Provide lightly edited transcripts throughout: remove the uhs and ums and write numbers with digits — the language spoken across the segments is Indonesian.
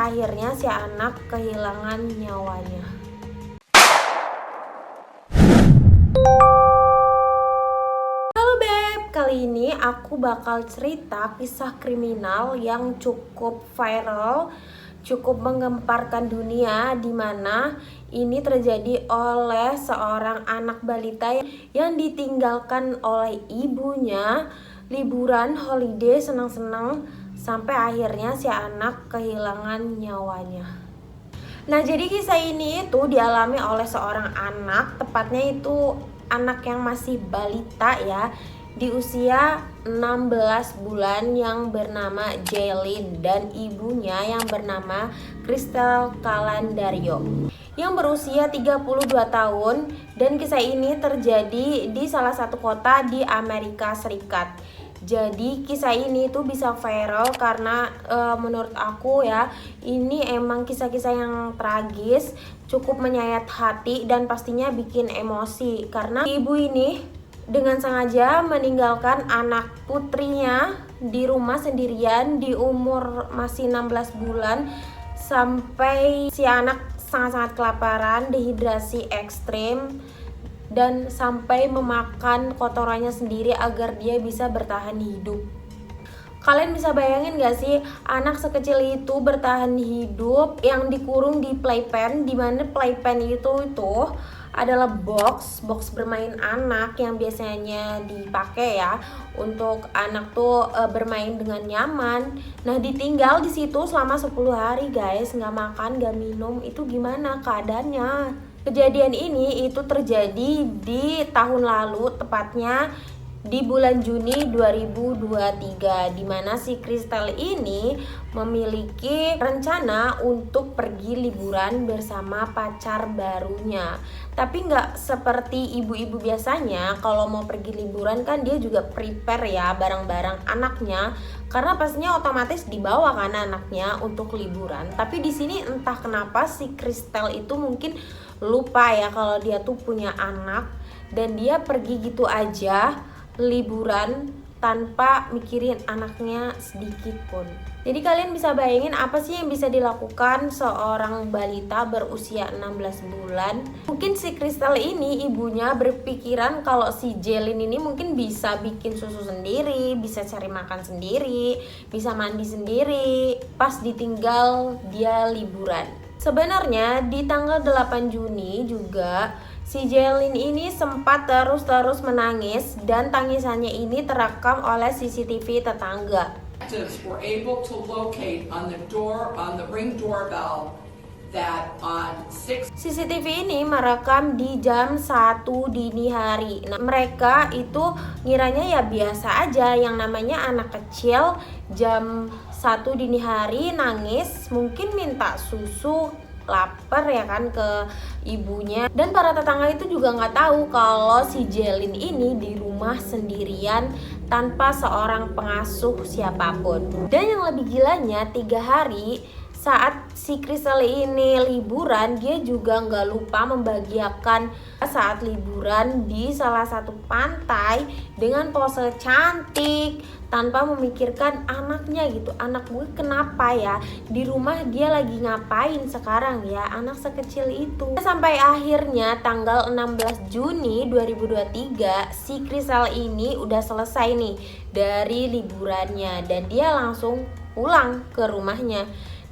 akhirnya si anak kehilangan nyawanya. Halo Beb, kali ini aku bakal cerita kisah kriminal yang cukup viral, cukup menggemparkan dunia, di mana ini terjadi oleh seorang anak balita yang ditinggalkan oleh ibunya liburan holiday senang-senang sampai akhirnya si anak kehilangan nyawanya. Nah, jadi kisah ini itu dialami oleh seorang anak, tepatnya itu anak yang masih balita ya, di usia 16 bulan yang bernama Jaylin dan ibunya yang bernama Crystal Calandario yang berusia 32 tahun, dan kisah ini terjadi di salah satu kota di Amerika Serikat. Jadi kisah ini tuh bisa viral karena menurut aku ya, ini emang kisah-kisah yang tragis, cukup menyayat hati dan pastinya bikin emosi karena ibu ini dengan sengaja meninggalkan anak putrinya di rumah sendirian di umur masih 16 bulan sampai si anak sangat-sangat kelaparan, dehidrasi ekstrim, dan sampai memakan kotorannya sendiri agar dia bisa bertahan hidup. Kalian bisa bayangin gak sih anak sekecil itu bertahan hidup yang dikurung di playpen, dimana playpen itu adalah box bermain anak yang biasanya dipakai ya untuk anak tuh bermain dengan nyaman. Nah, ditinggal di situ selama 10 hari guys, nggak makan, nggak minum, itu gimana keadaannya? Kejadian ini itu terjadi di tahun lalu, tepatnya di bulan Juni 2023, di mana si Crystal ini memiliki rencana untuk pergi liburan bersama pacar barunya. Tapi nggak seperti ibu-ibu biasanya, kalau mau pergi liburan kan dia juga prepare ya barang-barang anaknya, karena pastinya otomatis dibawa kan anaknya untuk liburan. Tapi di sini entah kenapa si Crystal itu mungkin lupa ya kalau dia tuh punya anak, dan dia pergi gitu aja liburan tanpa mikirin anaknya sedikit pun. Jadi kalian bisa bayangin apa sih yang bisa dilakukan seorang balita berusia 16 bulan. Mungkin si Crystal ini ibunya berpikiran kalau si Jaylin ini mungkin bisa bikin susu sendiri, bisa cari makan sendiri, bisa mandi sendiri pas ditinggal dia liburan. Sebenarnya di tanggal 8 Juni juga si Jaylin ini sempat terus menangis, dan tangisannya ini terekam oleh CCTV tetangga. Were able to locate on the ring doorbell that on 6 CCTV ini merekam di jam 1 dini hari. Nah, mereka itu ngiranya ya biasa aja, yang namanya anak kecil jam 1 dini hari nangis, mungkin minta susu, lapar ya kan ke ibunya. Dan para tetangga itu juga nggak tahu kalau si Jaylin ini di rumah sendirian tanpa seorang pengasuh siapapun. Dan yang lebih gilanya, 3 hari saat si Crystal ini liburan, dia juga nggak lupa membahagiakan saat liburan di salah satu pantai dengan pose cantik tanpa memikirkan anaknya gitu. Anak gue kenapa ya, di rumah dia lagi ngapain sekarang ya, anak sekecil itu. Sampai akhirnya tanggal 16 Juni 2023 si Crystal ini udah selesai nih dari liburannya, dan dia langsung pulang ke rumahnya.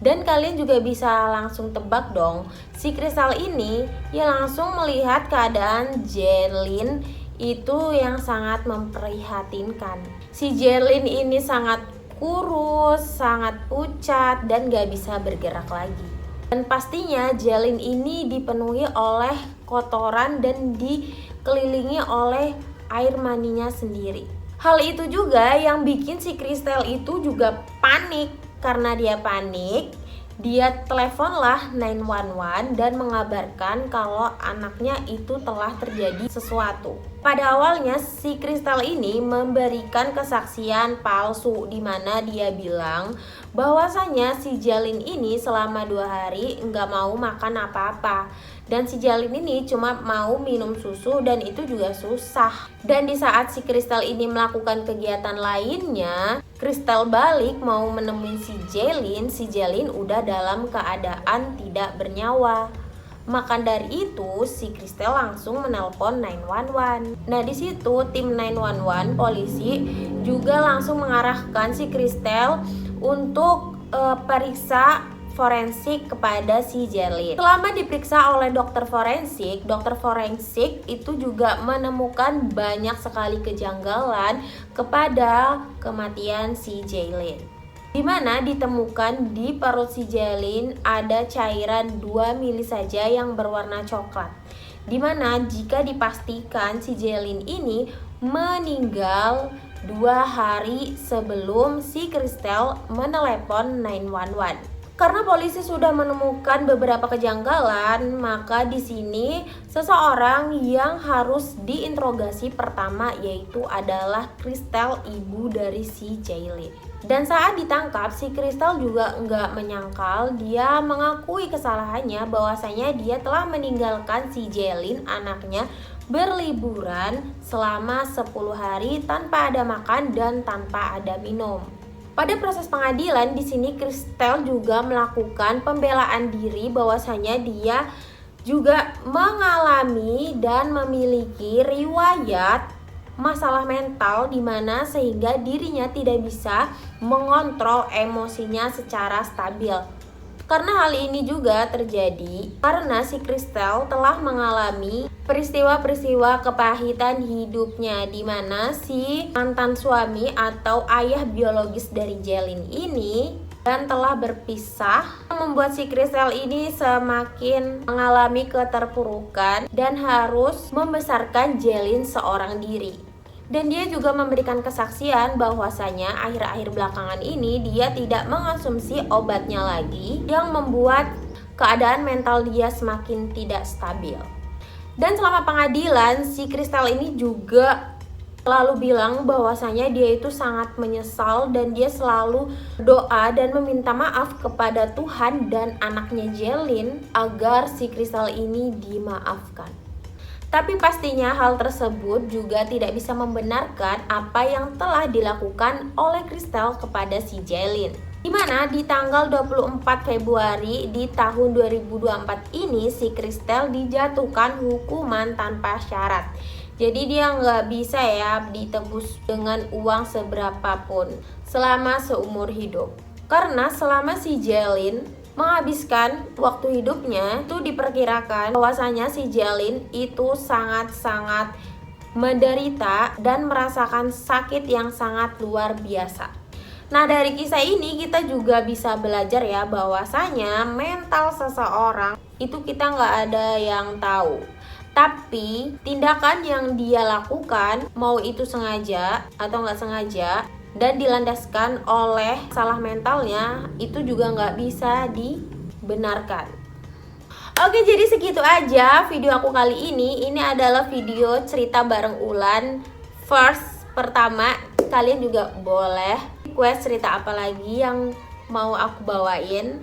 Dan kalian juga bisa langsung tebak dong, si Crystal ini ya langsung melihat keadaan Jaylin itu yang sangat memprihatinkan. Si Jaylin ini sangat kurus, sangat pucat, dan gak bisa bergerak lagi. Dan pastinya Jaylin ini dipenuhi oleh kotoran dan dikelilingi oleh air maninya sendiri. Hal itu juga yang bikin si Crystal itu juga panik. Karena dia panik, dia teleponlah 911 dan mengabarkan kalau anaknya itu telah terjadi sesuatu. Pada awalnya si Crystal ini memberikan kesaksian palsu, di mana dia bilang bahwasanya si Jaylin ini selama 2 hari nggak mau makan apa-apa. Dan si Jaylin ini cuma mau minum susu, dan itu juga susah. Dan di saat si Crystal ini melakukan kegiatan lainnya, Kristal balik mau menemui si Jaylin udah dalam keadaan tidak bernyawa. Maka dari itu si Kristal langsung menelpon 911. Nah di situ tim 911 polisi juga langsung mengarahkan si Kristal untuk periksa forensik kepada si Jaylin. Selama diperiksa oleh dokter forensik itu juga menemukan banyak sekali kejanggalan kepada kematian si Jaylin. Di mana ditemukan di perut si Jaylin ada cairan 2 mili saja yang berwarna coklat. Di mana jika dipastikan si Jaylin ini meninggal 2 hari sebelum si Kristal menelepon 911. Karena polisi sudah menemukan beberapa kejanggalan, maka di sini seseorang yang harus diinterogasi pertama yaitu adalah Kristal, ibu dari si Jaylin. Dan saat ditangkap, si Kristal juga nggak menyangkal, dia mengakui kesalahannya bahwasanya dia telah meninggalkan si Jaylin, anaknya, berliburan selama 10 hari tanpa ada makan dan tanpa ada minum. Pada proses pengadilan di sini Kristal juga melakukan pembelaan diri bahwasanya dia juga mengalami dan memiliki riwayat masalah mental di mana sehingga dirinya tidak bisa mengontrol emosinya secara stabil. Karena hal ini juga terjadi karena si Kristal telah mengalami peristiwa-peristiwa kepahitan hidupnya, di mana si mantan suami atau ayah biologis dari Jaylin ini dan telah berpisah, membuat si Kristal ini semakin mengalami keterpurukan dan harus membesarkan Jaylin seorang diri. Dan dia juga memberikan kesaksian bahwasanya akhir-akhir belakangan ini dia tidak mengonsumsi obatnya lagi yang membuat keadaan mental dia semakin tidak stabil. Dan selama pengadilan si Kristal ini juga selalu bilang bahwasanya dia itu sangat menyesal dan dia selalu doa dan meminta maaf kepada Tuhan dan anaknya Jaylin agar si Kristal ini dimaafkan. Tapi pastinya hal tersebut juga tidak bisa membenarkan apa yang telah dilakukan oleh Kristal kepada si Jaylin. Di mana di tanggal 24 Februari di tahun 2024 ini si Kristal dijatuhkan hukuman tanpa syarat. Jadi dia nggak bisa ya ditebus dengan uang seberapapun selama seumur hidup. Karena selama si Jaylin menghabiskan waktu hidupnya itu diperkirakan bahwasanya si Jaylin itu sangat-sangat menderita dan merasakan sakit yang sangat luar biasa. Nah dari kisah ini kita juga bisa belajar ya bahwasanya mental seseorang itu kita nggak ada yang tahu. Tapi tindakan yang dia lakukan mau itu sengaja atau nggak sengaja dan dilandaskan oleh salah mentalnya itu juga nggak bisa dibenarkan. Oke, jadi segitu aja video aku kali ini. Ini adalah video cerita bareng Ulan first pertama. Kalian juga boleh request cerita apa lagi yang mau aku bawain.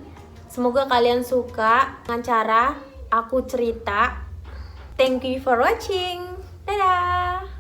Semoga kalian suka dengan cara aku cerita. Thank you for watching. Dadah.